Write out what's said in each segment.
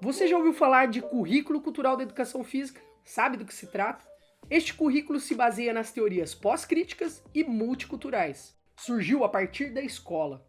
Você já ouviu falar de currículo cultural da educação física? Sabe do que se trata? Este currículo se baseia nas teorias pós-críticas e multiculturais. Surgiu a partir da escola.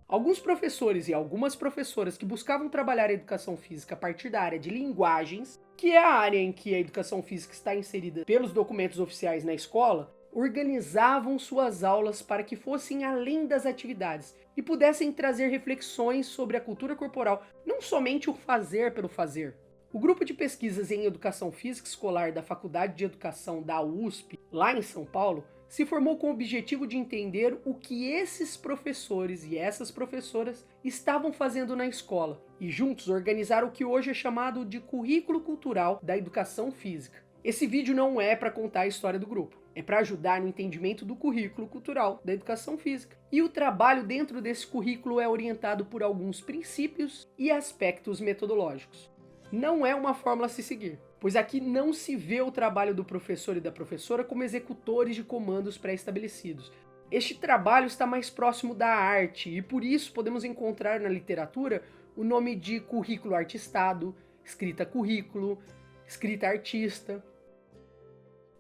Alguns professores e algumas professoras que buscavam trabalhar a educação física a partir da área de linguagens, que é a área em que a educação física está inserida pelos documentos oficiais na escola, organizavam suas aulas para que fossem além das atividades e pudessem trazer reflexões sobre a cultura corporal, não somente o fazer pelo fazer. O grupo de pesquisas em educação física escolar da Faculdade de Educação da USP, lá em São Paulo, se formou com o objetivo de entender o que esses professores e essas professoras estavam fazendo na escola e juntos organizaram o que hoje é chamado de currículo cultural da educação física. Esse vídeo não é para contar a história do grupo, é para ajudar no entendimento do currículo cultural da educação física. E o trabalho dentro desse currículo é orientado por alguns princípios e aspectos metodológicos. Não é uma fórmula a se seguir, pois aqui não se vê o trabalho do professor e da professora como executores de comandos pré-estabelecidos. Este trabalho está mais próximo da arte e por isso podemos encontrar na literatura o nome de currículo artistado, escrita currículo, escrita artista.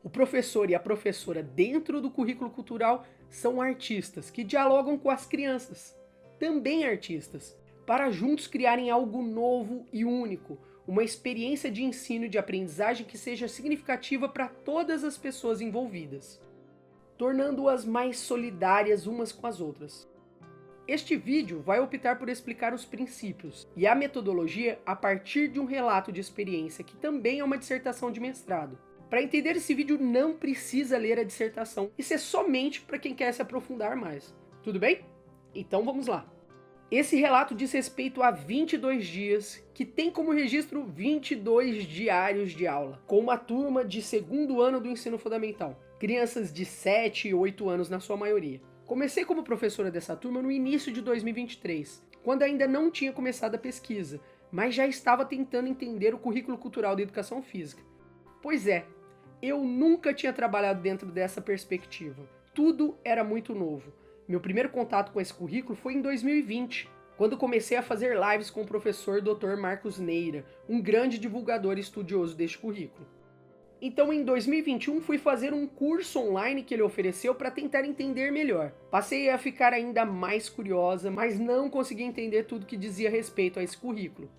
O professor e a professora dentro do currículo cultural são artistas que dialogam com as crianças, também artistas, para juntos criarem algo novo e único, uma experiência de ensino e de aprendizagem que seja significativa para todas as pessoas envolvidas, tornando-as mais solidárias umas com as outras. Este vídeo vai optar por explicar os princípios e a metodologia a partir de um relato de experiência que também é uma dissertação de mestrado. Para entender esse vídeo não precisa ler a dissertação, isso é somente para quem quer se aprofundar mais. Tudo bem? Então vamos lá. Esse relato diz respeito a 22 dias, que tem como registro 22 diários de aula, com uma turma de segundo ano do ensino fundamental, crianças de 7 e 8 anos na sua maioria. Comecei como professora dessa turma no início de 2023, quando ainda não tinha começado a pesquisa, mas já estava tentando entender o currículo cultural da educação física. Pois é, eu nunca tinha trabalhado dentro dessa perspectiva. Tudo era muito novo. Meu primeiro contato com esse currículo foi em 2020, quando comecei a fazer lives com o professor Dr. Marcos Neira, um grande divulgador e estudioso deste currículo. Então em 2021 fui fazer um curso online que ele ofereceu para tentar entender melhor. Passei a ficar ainda mais curiosa, mas não consegui entender tudo que dizia respeito a esse currículo.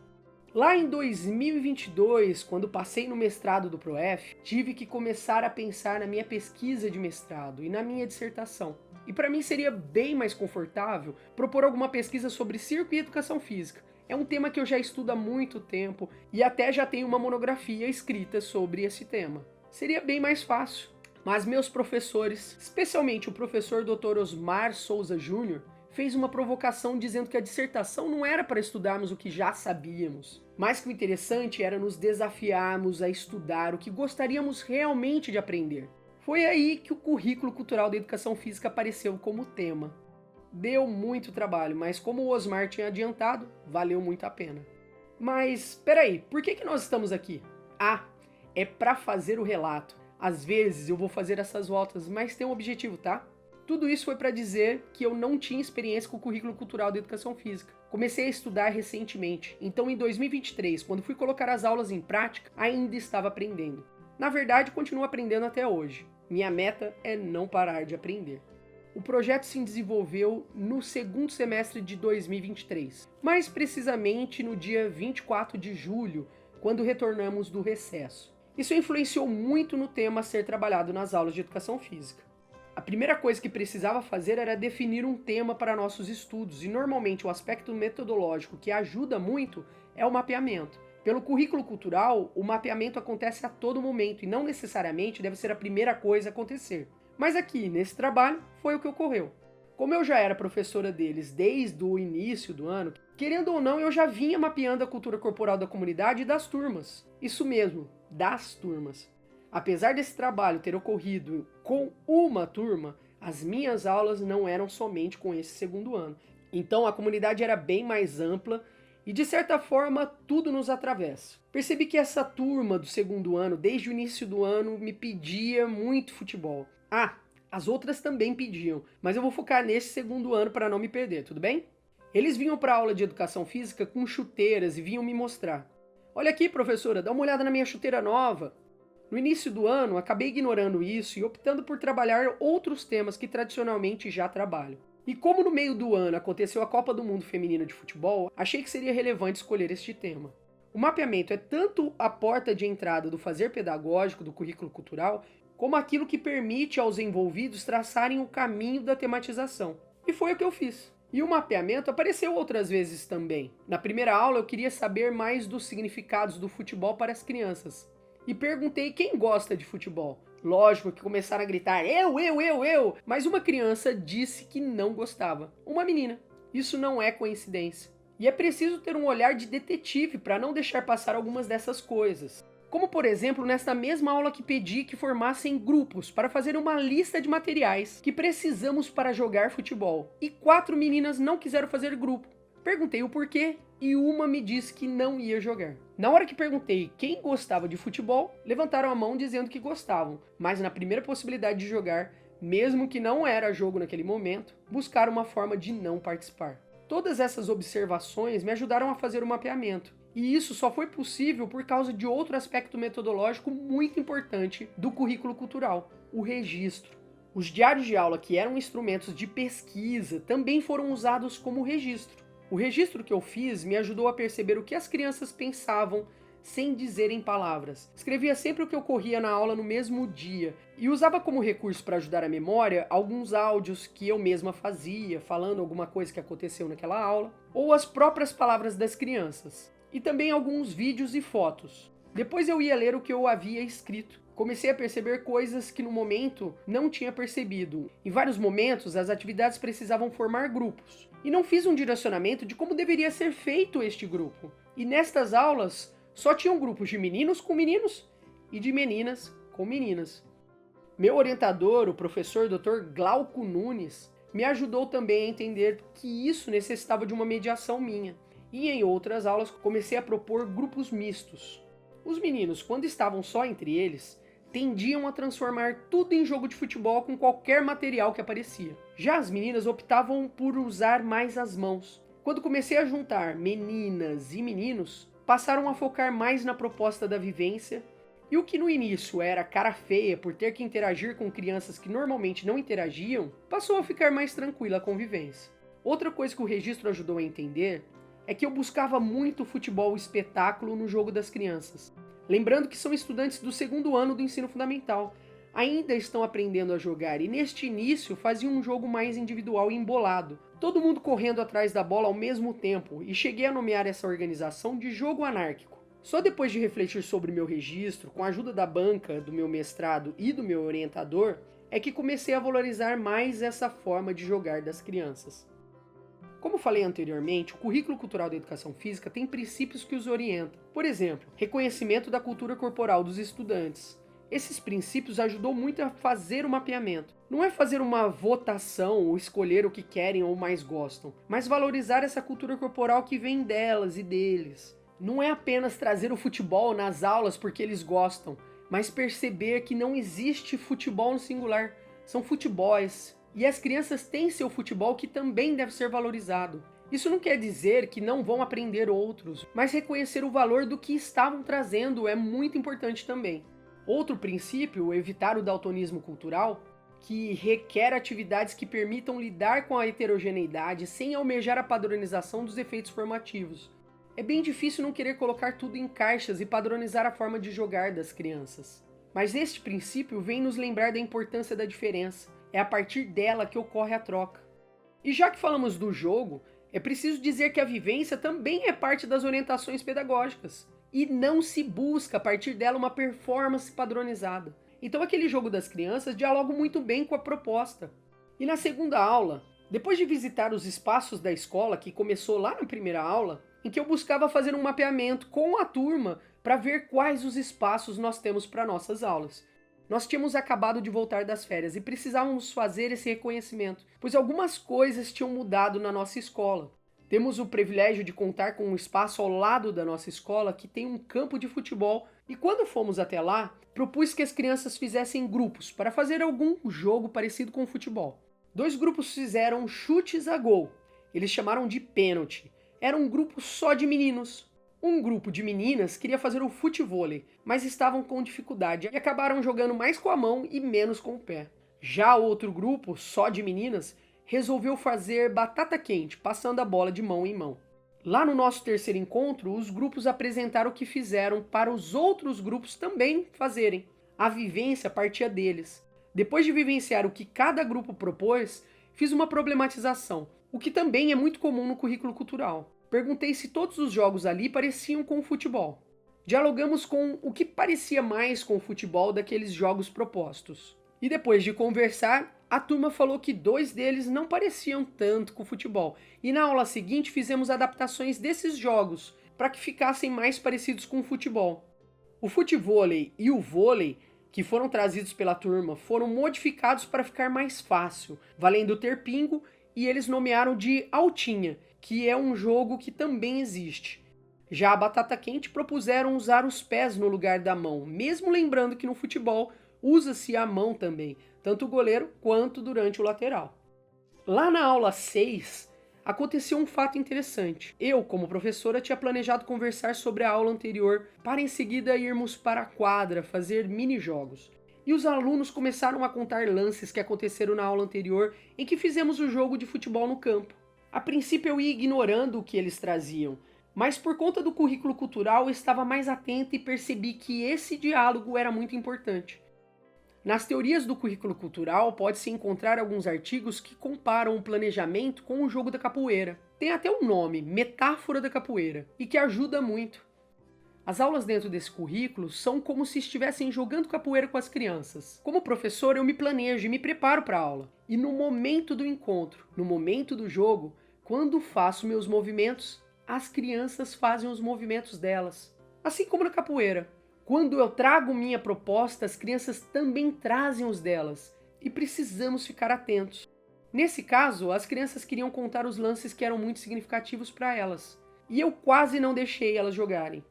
Lá em 2022, quando passei no mestrado do ProF, tive que começar a pensar na minha pesquisa de mestrado e na minha dissertação. E para mim seria bem mais confortável propor alguma pesquisa sobre circo e educação física. É um tema que eu já estudo há muito tempo e até já tenho uma monografia escrita sobre esse tema. Seria bem mais fácil. Mas meus professores, especialmente o professor Dr. Osmar Souza Júnior, fez uma provocação dizendo que a dissertação não era para estudarmos o que já sabíamos, mas que o interessante era nos desafiarmos a estudar o que gostaríamos realmente de aprender. Foi aí que o currículo cultural da educação física apareceu como tema. Deu muito trabalho, mas como o Osmar tinha adiantado, valeu muito a pena. Mas, peraí, por que nós estamos aqui? Ah, é para fazer o relato. Às vezes eu vou fazer essas voltas, mas tem um objetivo, tá? Tudo isso foi para dizer que eu não tinha experiência com o currículo cultural da educação física. Comecei a estudar recentemente, então em 2023, quando fui colocar as aulas em prática, ainda estava aprendendo. Na verdade, continuo aprendendo até hoje. Minha meta é não parar de aprender. O projeto se desenvolveu no segundo semestre de 2023, mais precisamente no dia 24 de julho, quando retornamos do recesso. Isso influenciou muito no tema a ser trabalhado nas aulas de educação física. A primeira coisa que precisava fazer era definir um tema para nossos estudos, e normalmente o aspecto metodológico que ajuda muito é o mapeamento. Pelo currículo cultural, o mapeamento acontece a todo momento e não necessariamente deve ser a primeira coisa a acontecer. Mas aqui, nesse trabalho, foi o que ocorreu. Como eu já era professora deles desde o início do ano, querendo ou não, eu já vinha mapeando a cultura corporal da comunidade e das turmas. Isso mesmo, das turmas. Apesar desse trabalho ter ocorrido com uma turma, as minhas aulas não eram somente com esse segundo ano. Então a comunidade era bem mais ampla e de certa forma tudo nos atravessa. Percebi que essa turma do segundo ano, desde o início do ano, me pedia muito futebol. Ah, as outras também pediam, mas eu vou focar nesse segundo ano para não me perder, tudo bem? Eles vinham para a aula de educação física com chuteiras e vinham me mostrar. Olha aqui, professora, dá uma olhada na minha chuteira nova. No início do ano, acabei ignorando isso e optando por trabalhar outros temas que tradicionalmente já trabalho. E como no meio do ano aconteceu a Copa do Mundo Feminina de Futebol, achei que seria relevante escolher este tema. O mapeamento é tanto a porta de entrada do fazer pedagógico do currículo cultural, como aquilo que permite aos envolvidos traçarem o caminho da tematização. E foi o que eu fiz. E o mapeamento apareceu outras vezes também. Na primeira aula eu queria saber mais dos significados do futebol para as crianças. E perguntei quem gosta de futebol. Lógico que começaram a gritar, eu! Mas uma criança disse que não gostava. Uma menina. Isso não é coincidência. E é preciso ter um olhar de detetive para não deixar passar algumas dessas coisas. Como, por exemplo, nesta mesma aula que pedi que formassem grupos para fazer uma lista de materiais que precisamos para jogar futebol. E 4 meninas não quiseram fazer grupo. Perguntei o porquê e uma me disse que não ia jogar. Na hora que perguntei quem gostava de futebol, levantaram a mão dizendo que gostavam, mas na primeira possibilidade de jogar, mesmo que não era jogo naquele momento, buscaram uma forma de não participar. Todas essas observações me ajudaram a fazer o mapeamento. E isso só foi possível por causa de outro aspecto metodológico muito importante do currículo cultural, o registro. Os diários de aula, que eram instrumentos de pesquisa, também foram usados como registro. O registro que eu fiz me ajudou a perceber o que as crianças pensavam sem dizer em palavras. Escrevia sempre o que ocorria na aula no mesmo dia e usava como recurso para ajudar a memória alguns áudios que eu mesma fazia, falando alguma coisa que aconteceu naquela aula, ou as próprias palavras das crianças. E também alguns vídeos e fotos. Depois eu ia ler o que eu havia escrito. Comecei a perceber coisas que no momento não tinha percebido. Em vários momentos, as atividades precisavam formar grupos. E não fiz um direcionamento de como deveria ser feito este grupo. E nestas aulas, só tinham grupos de meninos com meninos e de meninas com meninas. Meu orientador, o professor Dr. Glauco Nunes, me ajudou também a entender que isso necessitava de uma mediação minha. E em outras aulas comecei a propor grupos mistos. Os meninos, quando estavam só entre eles, tendiam a transformar tudo em jogo de futebol com qualquer material que aparecia. Já as meninas optavam por usar mais as mãos. Quando comecei a juntar meninas e meninos, passaram a focar mais na proposta da vivência, e o que no início era cara feia por ter que interagir com crianças que normalmente não interagiam, passou a ficar mais tranquila a convivência. Outra coisa que o registro ajudou a entender é que eu buscava muito futebol espetáculo no jogo das crianças. Lembrando que são estudantes do 2º ano do ensino fundamental, ainda estão aprendendo a jogar e neste início faziam um jogo mais individual e embolado, todo mundo correndo atrás da bola ao mesmo tempo, e cheguei a nomear essa organização de jogo anárquico. Só depois de refletir sobre meu registro, com a ajuda da banca, do meu mestrado e do meu orientador, é que comecei a valorizar mais essa forma de jogar das crianças. Como falei anteriormente, o currículo cultural da educação física tem princípios que os orientam. Por exemplo, reconhecimento da cultura corporal dos estudantes. Esses princípios ajudou muito a fazer o mapeamento. Não é fazer uma votação ou escolher o que querem ou mais gostam, mas valorizar essa cultura corporal que vem delas e deles. Não é apenas trazer o futebol nas aulas porque eles gostam, mas perceber que não existe futebol no singular. São futebols. E as crianças têm seu futebol que também deve ser valorizado. Isso não quer dizer que não vão aprender outros, mas reconhecer o valor do que estavam trazendo é muito importante também. Outro princípio, evitar o daltonismo cultural, que requer atividades que permitam lidar com a heterogeneidade sem almejar a padronização dos efeitos formativos. É bem difícil não querer colocar tudo em caixas e padronizar a forma de jogar das crianças. Mas este princípio vem nos lembrar da importância da diferença. É a partir dela que ocorre a troca. E já que falamos do jogo, é preciso dizer que a vivência também é parte das orientações pedagógicas. E não se busca a partir dela uma performance padronizada. Então aquele jogo das crianças dialoga muito bem com a proposta. E na segunda aula, depois de visitar os espaços da escola, que começou lá na primeira aula, em que eu buscava fazer um mapeamento com a turma para ver quais os espaços nós temos para nossas aulas. Nós tínhamos acabado de voltar das férias e precisávamos fazer esse reconhecimento, pois algumas coisas tinham mudado na nossa escola. Temos o privilégio de contar com um espaço ao lado da nossa escola que tem um campo de futebol, e quando fomos até lá, propus que as crianças fizessem grupos para fazer algum jogo parecido com o futebol. 2 grupos fizeram chutes a gol, Eles chamaram de pênalti. Era um grupo só de meninos. Um grupo de meninas queria fazer o futevôlei, mas estavam com dificuldade e acabaram jogando mais com a mão e menos com o pé. Já outro grupo, só de meninas, resolveu fazer batata quente, passando a bola de mão em mão. Lá no nosso terceiro encontro, os grupos apresentaram o que fizeram para os outros grupos também fazerem. A vivência partia deles. Depois de vivenciar o que cada grupo propôs, fiz uma problematização, o que também é muito comum no currículo cultural. Perguntei se todos os jogos ali pareciam com o futebol. Dialogamos com o que parecia mais com o futebol daqueles jogos propostos. E depois de conversar, a turma falou que 2 deles não pareciam tanto com o futebol. E na aula seguinte fizemos adaptações desses jogos para que ficassem mais parecidos com o futebol. O futevôlei e o vôlei, que foram trazidos pela turma, foram modificados para ficar mais fácil, valendo ter pingo, e eles nomearam de altinha, que é um jogo que também existe. Já a batata quente propuseram usar os pés no lugar da mão, mesmo lembrando que no futebol usa-se a mão também, tanto o goleiro quanto durante o lateral. Lá na aula 6, aconteceu um fato interessante. Eu, como professora, tinha planejado conversar sobre a aula anterior para em seguida irmos para a quadra fazer mini-jogos. E os alunos começaram a contar lances que aconteceram na aula anterior em que fizemos o jogo de futebol no campo. A princípio eu ia ignorando o que eles traziam, mas por conta do currículo cultural eu estava mais atenta e percebi que esse diálogo era muito importante. Nas teorias do currículo cultural pode-se encontrar alguns artigos que comparam o planejamento com o jogo da capoeira. Tem até um nome, metáfora da capoeira, e que ajuda muito. As aulas dentro desse currículo são como se estivessem jogando capoeira com as crianças. Como professor, eu me planejo e me preparo para a aula. E no momento do encontro, no momento do jogo, quando faço meus movimentos, as crianças fazem os movimentos delas. Assim como na capoeira. Quando eu trago minha proposta, as crianças também trazem os delas. E precisamos ficar atentos. Nesse caso, as crianças queriam contar os lances que eram muito significativos para elas. E eu quase não deixei elas jogarem.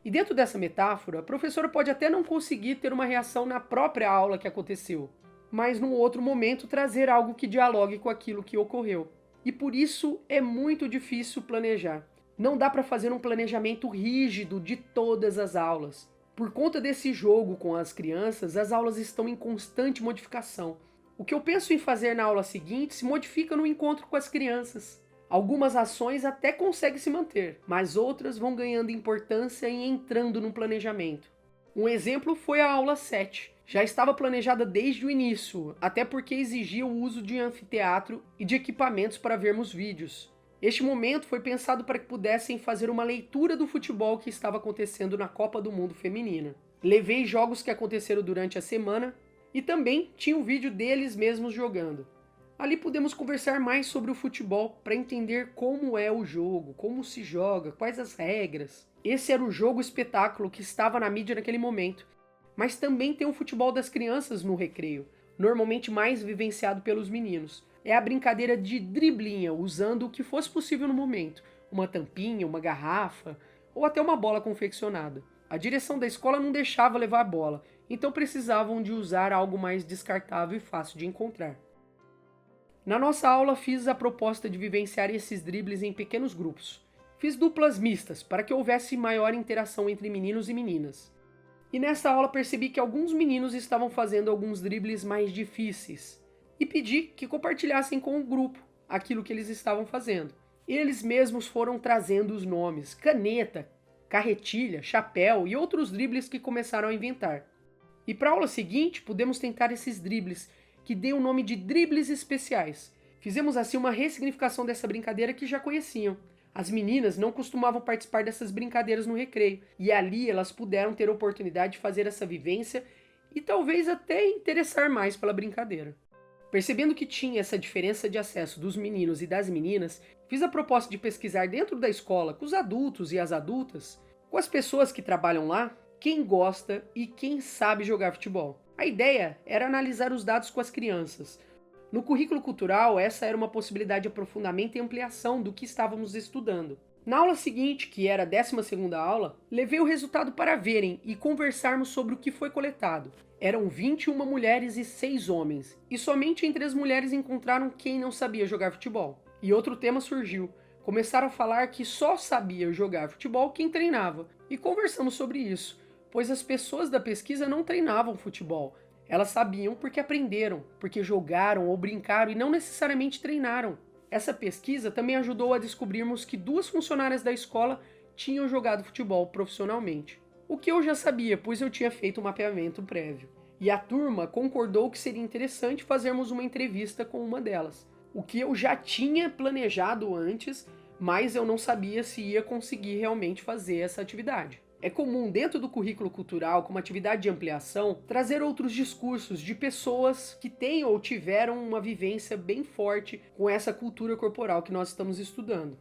E dentro dessa metáfora, a professora pode até não conseguir ter uma reação na própria aula que aconteceu, mas num outro momento trazer algo que dialogue com aquilo que ocorreu. E por isso é muito difícil planejar. Não dá para fazer um planejamento rígido de todas as aulas. Por conta desse jogo com as crianças, as aulas estão em constante modificação. O que eu penso em fazer na aula seguinte se modifica no encontro com as crianças. Algumas ações até conseguem se manter, mas outras vão ganhando importância e entrando no planejamento. Um exemplo foi a aula 7. Já estava planejada desde o início, até porque exigia o uso de anfiteatro e de equipamentos para vermos vídeos. Este momento foi pensado para que pudessem fazer uma leitura do futebol que estava acontecendo na Copa do Mundo Feminina. Levei jogos que aconteceram durante a semana e também tinha um vídeo deles mesmos jogando. Ali pudemos conversar mais sobre o futebol para entender como é o jogo, como se joga, quais as regras. Esse era o jogo espetáculo que estava na mídia naquele momento. Mas também tem o futebol das crianças no recreio, normalmente mais vivenciado pelos meninos. É a brincadeira de driblinha, usando o que fosse possível no momento. Uma tampinha, uma garrafa ou até uma bola confeccionada. A direção da escola não deixava levar a bola, então precisavam de usar algo mais descartável e fácil de encontrar. Na nossa aula fiz a proposta de vivenciar esses dribles em pequenos grupos. Fiz duplas mistas para que houvesse maior interação entre meninos e meninas. E nessa aula percebi que alguns meninos estavam fazendo alguns dribles mais difíceis. E pedi que compartilhassem com o grupo aquilo que eles estavam fazendo. Eles mesmos foram trazendo os nomes, caneta, carretilha, chapéu e outros dribles que começaram a inventar. E para a aula seguinte pudemos tentar esses dribles, que dei o nome de dribles especiais. Fizemos assim uma ressignificação dessa brincadeira que já conheciam. As meninas não costumavam participar dessas brincadeiras no recreio, e ali elas puderam ter a oportunidade de fazer essa vivência e talvez até interessar mais pela brincadeira. Percebendo que tinha essa diferença de acesso dos meninos e das meninas, fiz a proposta de pesquisar dentro da escola, com os adultos e as adultas, com as pessoas que trabalham lá, quem gosta e quem sabe jogar futebol. A ideia era analisar os dados com as crianças. No currículo cultural, essa era uma possibilidade de aprofundamento e ampliação do que estávamos estudando. Na aula seguinte, que era a 12ª aula, levei o resultado para verem e conversarmos sobre o que foi coletado. Eram 21 mulheres e 6 homens, e somente entre as mulheres encontraram quem não sabia jogar futebol. E outro tema surgiu. Começaram a falar que só sabia jogar futebol quem treinava. E conversamos sobre isso, pois as pessoas da pesquisa não treinavam futebol. Elas sabiam porque aprenderam, porque jogaram ou brincaram e não necessariamente treinaram. Essa pesquisa também ajudou a descobrirmos que 2 funcionárias da escola tinham jogado futebol profissionalmente. O que eu já sabia, pois eu tinha feito um mapeamento prévio. E a turma concordou que seria interessante fazermos uma entrevista com uma delas. O que eu já tinha planejado antes, mas eu não sabia se ia conseguir realmente fazer essa atividade. É comum, dentro do currículo cultural, como atividade de ampliação, trazer outros discursos de pessoas que têm ou tiveram uma vivência bem forte com essa cultura corporal que nós estamos estudando.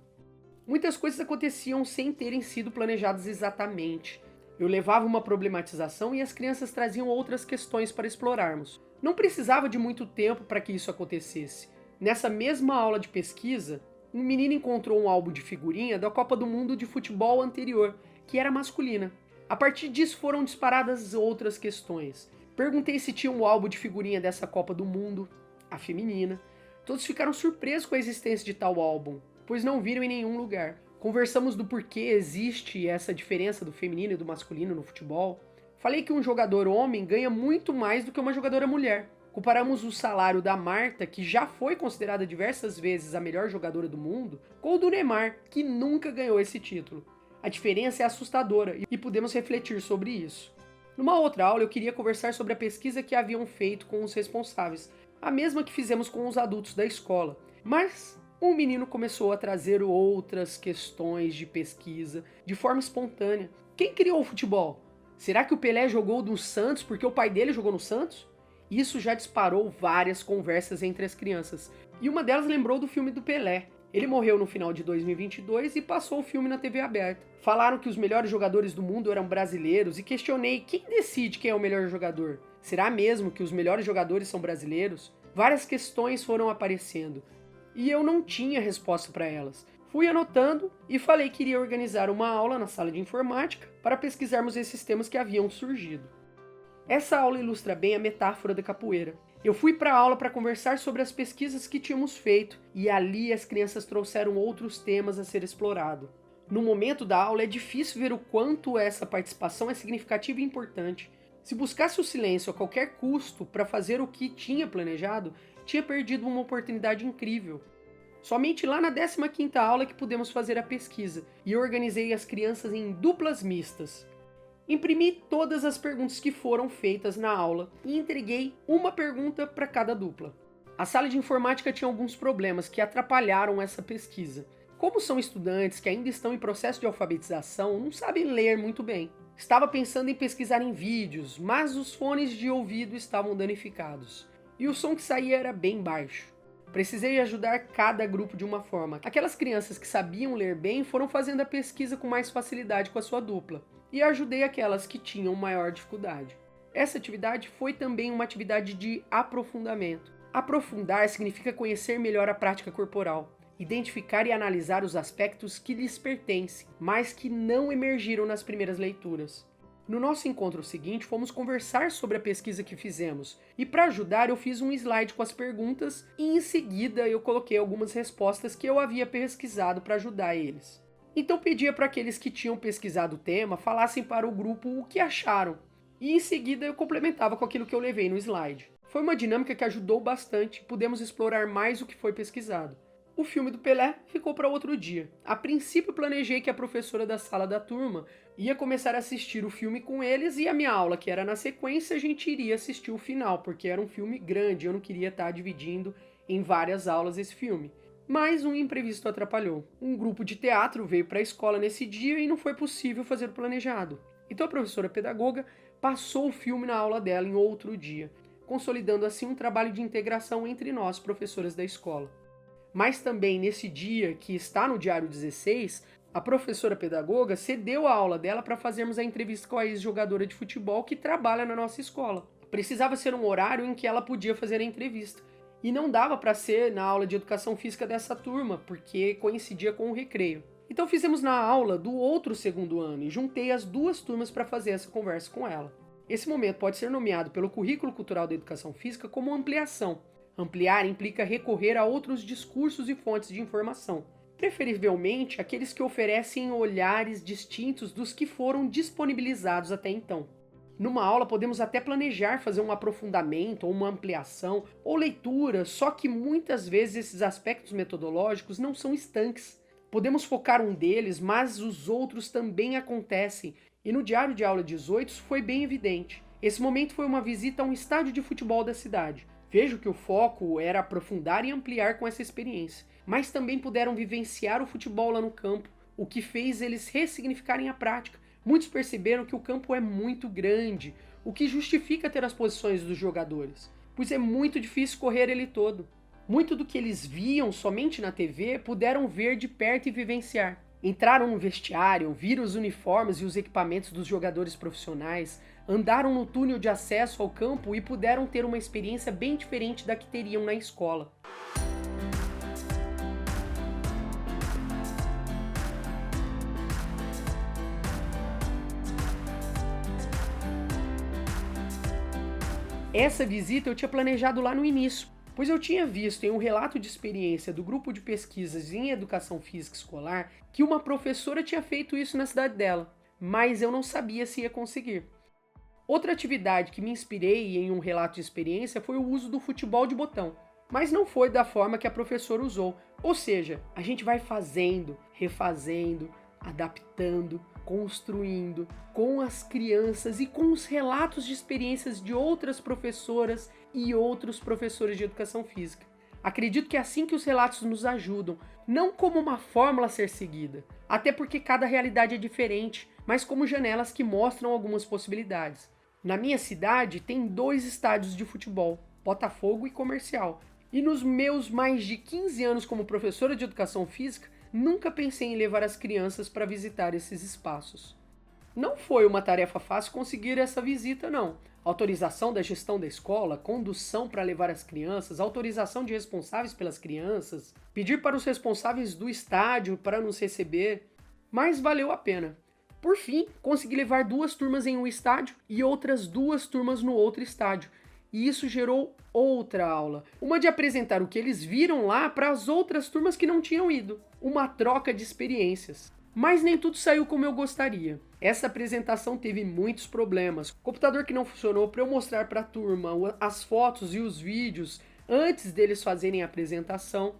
Muitas coisas aconteciam sem terem sido planejadas exatamente. Eu levava uma problematização e as crianças traziam outras questões para explorarmos. Não precisava de muito tempo para que isso acontecesse. Nessa mesma aula de pesquisa, um menino encontrou um álbum de figurinha da Copa do Mundo de futebol anterior, que era masculina. A partir disso foram disparadas outras questões. Perguntei se tinha um álbum de figurinha dessa Copa do Mundo, a feminina. Todos ficaram surpresos com a existência de tal álbum, pois não viram em nenhum lugar. Conversamos do porquê existe essa diferença do feminino e do masculino no futebol. Falei que um jogador homem ganha muito mais do que uma jogadora mulher. Comparamos o salário da Marta, que já foi considerada diversas vezes a melhor jogadora do mundo, com o do Neymar, que nunca ganhou esse título. A diferença é assustadora e podemos refletir sobre isso. Numa outra aula eu queria conversar sobre a pesquisa que haviam feito com os responsáveis, a mesma que fizemos com os adultos da escola. Mas um menino começou a trazer outras questões de pesquisa de forma espontânea. Quem criou o futebol? Será que o Pelé jogou no Santos porque o pai dele jogou no Santos? Isso já disparou várias conversas entre as crianças. E uma delas lembrou do filme do Pelé. Ele morreu no final de 2022 e passou o filme na TV aberta. Falaram que os melhores jogadores do mundo eram brasileiros e questionei quem decide quem é o melhor jogador. Será mesmo que os melhores jogadores são brasileiros? Várias questões foram aparecendo e eu não tinha resposta para elas. Fui anotando e falei que iria organizar uma aula na sala de informática para pesquisarmos esses temas que haviam surgido. Essa aula ilustra bem a metáfora da capoeira. Eu fui para a aula para conversar sobre as pesquisas que tínhamos feito e ali as crianças trouxeram outros temas a ser explorado. No momento da aula é difícil ver o quanto essa participação é significativa e importante. Se buscasse o silêncio a qualquer custo para fazer o que tinha planejado, tinha perdido uma oportunidade incrível. Somente lá na 15ª aula que pudemos fazer a pesquisa e eu organizei as crianças em duplas mistas. Imprimi todas as perguntas que foram feitas na aula e entreguei uma pergunta para cada dupla. A sala de informática tinha alguns problemas que atrapalharam essa pesquisa. Como são estudantes que ainda estão em processo de alfabetização, não sabem ler muito bem. Estava pensando em pesquisar em vídeos, mas os fones de ouvido estavam danificados. E o som que saía era bem baixo. Precisei ajudar cada grupo de uma forma. Aquelas crianças que sabiam ler bem foram fazendo a pesquisa com mais facilidade com a sua dupla. E ajudei aquelas que tinham maior dificuldade. Essa atividade foi também uma atividade de aprofundamento. Aprofundar significa conhecer melhor a prática corporal, identificar e analisar os aspectos que lhes pertencem, mas que não emergiram nas primeiras leituras. No nosso encontro seguinte, fomos conversar sobre a pesquisa que fizemos, e para ajudar eu fiz um slide com as perguntas e em seguida eu coloquei algumas respostas que eu havia pesquisado para ajudar eles. Então pedia para aqueles que tinham pesquisado o tema falassem para o grupo o que acharam, e em seguida eu complementava com aquilo que eu levei no slide. Foi uma dinâmica que ajudou bastante e pudemos explorar mais o que foi pesquisado. O filme do Pelé ficou para outro dia. A princípio planejei que a professora da sala da turma ia começar a assistir o filme com eles e a minha aula, que era na sequência, a gente iria assistir o final, porque era um filme grande, eu não queria estar dividindo em várias aulas esse filme. Mas um imprevisto atrapalhou. Um grupo de teatro veio para a escola nesse dia e não foi possível fazer o planejado. Então a professora pedagoga passou o filme na aula dela em outro dia, consolidando assim um trabalho de integração entre nós, professoras da escola. Mas também nesse dia, que está no Diário 16, a professora pedagoga cedeu a aula dela para fazermos a entrevista com a ex-jogadora de futebol que trabalha na nossa escola. Precisava ser um horário em que ela podia fazer a entrevista. E não dava para ser na aula de educação física dessa turma, porque coincidia com o recreio. Então fizemos na aula do outro segundo ano e juntei as duas turmas para fazer essa conversa com ela. Esse momento pode ser nomeado pelo Currículo Cultural da Educação Física como ampliação. Ampliar implica recorrer a outros discursos e fontes de informação, preferivelmente aqueles que oferecem olhares distintos dos que foram disponibilizados até então. Numa aula podemos até planejar fazer um aprofundamento ou uma ampliação ou leitura, só que muitas vezes esses aspectos metodológicos não são estanques. Podemos focar um deles, mas os outros também acontecem, e no diário de aula 18 isso foi bem evidente. Esse momento foi uma visita a um estádio de futebol da cidade. Vejo que o foco era aprofundar e ampliar com essa experiência, mas também puderam vivenciar o futebol lá no campo, o que fez eles ressignificarem a prática. Muitos perceberam que o campo é muito grande, o que justifica ter as posições dos jogadores, pois é muito difícil correr ele todo. Muito do que eles viam somente na TV puderam ver de perto e vivenciar. Entraram no vestiário, viram os uniformes e os equipamentos dos jogadores profissionais, andaram no túnel de acesso ao campo e puderam ter uma experiência bem diferente da que teriam na escola. Essa visita eu tinha planejado lá no início, pois eu tinha visto em um relato de experiência do grupo de pesquisas em educação física escolar que uma professora tinha feito isso na cidade dela, mas eu não sabia se ia conseguir. Outra atividade que me inspirei em um relato de experiência foi o uso do futebol de botão, mas não foi da forma que a professora usou, ou seja, a gente vai fazendo, refazendo, adaptando, construindo com as crianças e com os relatos de experiências de outras professoras e outros professores de educação física. Acredito que é assim que os relatos nos ajudam, não como uma fórmula a ser seguida, até porque cada realidade é diferente, mas como janelas que mostram algumas possibilidades. Na minha cidade tem 2 estádios de futebol, Botafogo e Comercial, e nos meus mais de 15 anos como professora de educação física, nunca pensei em levar as crianças para visitar esses espaços. Não foi uma tarefa fácil conseguir essa visita, não. Autorização da gestão da escola, condução para levar as crianças, autorização de responsáveis pelas crianças, pedir para os responsáveis do estádio para nos receber, mas valeu a pena. Por fim, consegui levar 2 turmas em um estádio e outras 2 turmas no outro estádio. E isso gerou outra aula, uma de apresentar o que eles viram lá para as outras turmas que não tinham ido, uma troca de experiências. Mas nem tudo saiu como eu gostaria. Essa apresentação teve muitos problemas, computador que não funcionou para eu mostrar para a turma as fotos e os vídeos antes deles fazerem a apresentação,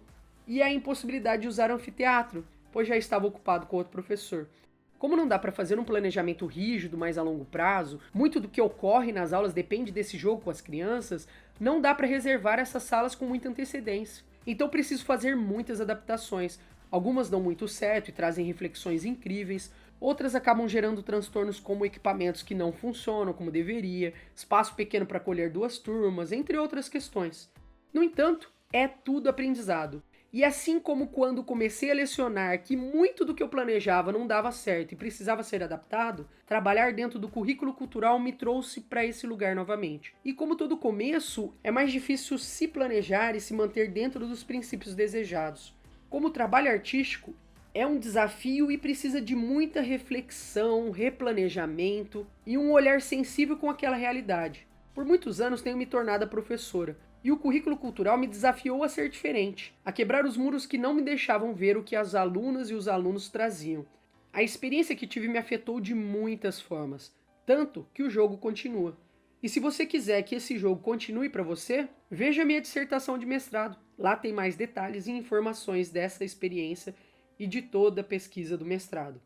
e a impossibilidade de usar anfiteatro, pois já estava ocupado com outro professor. Como não dá para fazer um planejamento rígido mais a longo prazo, muito do que ocorre nas aulas depende desse jogo com as crianças, não dá para reservar essas salas com muita antecedência. Então preciso fazer muitas adaptações. Algumas dão muito certo e trazem reflexões incríveis, outras acabam gerando transtornos como equipamentos que não funcionam como deveria, espaço pequeno para acolher 2 turmas, entre outras questões. No entanto, é tudo aprendizado. E assim como quando comecei a lecionar que muito do que eu planejava não dava certo e precisava ser adaptado, trabalhar dentro do currículo cultural me trouxe para esse lugar novamente. E como todo começo, é mais difícil se planejar e se manter dentro dos princípios desejados. Como o trabalho artístico é um desafio e precisa de muita reflexão, replanejamento e um olhar sensível com aquela realidade. Por muitos anos tenho me tornado professora, e o currículo cultural me desafiou a ser diferente, a quebrar os muros que não me deixavam ver o que as alunas e os alunos traziam. A experiência que tive me afetou de muitas formas, tanto que o jogo continua. E se você quiser que esse jogo continue para você, veja minha dissertação de mestrado. Lá tem mais detalhes e informações dessa experiência e de toda a pesquisa do mestrado.